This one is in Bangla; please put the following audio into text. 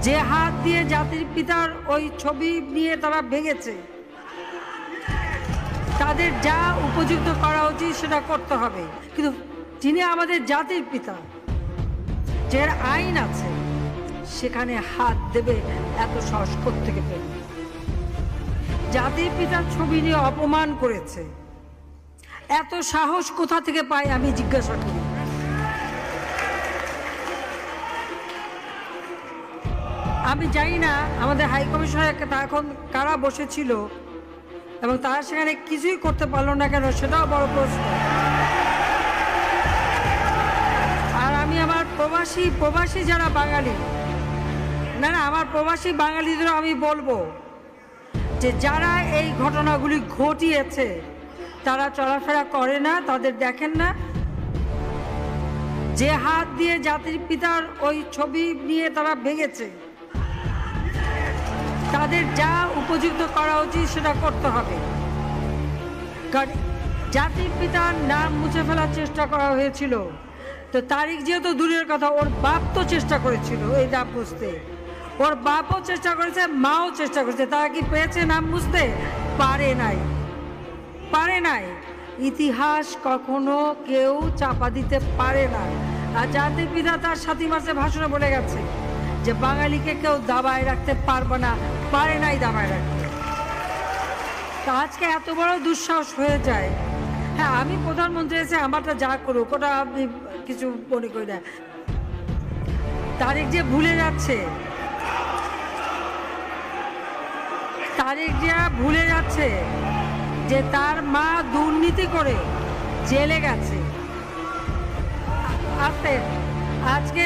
যে হাত দিয়ে জাতির পিতার ওই ছবি নিয়ে তারা ভেঙেছে, তাদের যা উপযুক্ত করা উচিত সেটা করতে হবে। কিন্তু যিনি আমাদের জাতির পিতা, যার আইন আছে, সেখানে হাত দেবে এত সাহস কোত্থেকে পেল? জাতির পিতার ছবি নিয়ে অপমান করেছে, এত সাহস কোথা থেকে পায় আমি জিজ্ঞাসা করি। আমি জানি না আমাদের হাই কমিশনার এখন কারা বসেছিল এবং তারা সেখানে কিছুই করতে পারলো না কেন, সেটাও বড় প্রশ্ন। আর আমি আমার প্রবাসী যারা বাঙালি, না আমার প্রবাসী বাঙালিদেরও আমি বলবো যে যারা এই ঘটনাগুলি ঘটিয়েছে তারা চলাফেরা করে না, তাদের দেখেন না। যে হাত দিয়ে জাতির পিতার ওই ছবি নিয়ে তারা ভেঙেছে, তাদের যা উপযুক্ত করা উচিত সেটা করতে হবে। কারণ জাতির পিতার নাম মুছে ফেলার চেষ্টা করা হয়েছিল, তো তারিখ যেহেতু দূরের কথা, ওর বাপ তো চেষ্টা করেছিল এই নাম মুছতে, ওর বাপও চেষ্টা করেছে, মাও চেষ্টা করেছে। তারা কি পেয়েছে নাম মুছতে? পারে নাই। ইতিহাস কখনো কেউ চাপা দিতে পারে না। আর জাতির পিতা তার 7 মাসে ভাষণে বলে গেছে যে বাঙালিকে কেউ দাবায় রাখতে পারবে না, পারে নাই দাবায় রাখতে। তা আজকে এত বড় দুঃসাহস হয়ে যায়। হ্যাঁ, আমি প্রধানমন্ত্রী এসে আমারটা যা করুক, ওটা আমি কিছু মনে করি না। তারিখ যে ভুলে যাচ্ছে, যে তার মা দুর্নীতি করে জেলে গেছে। আজকে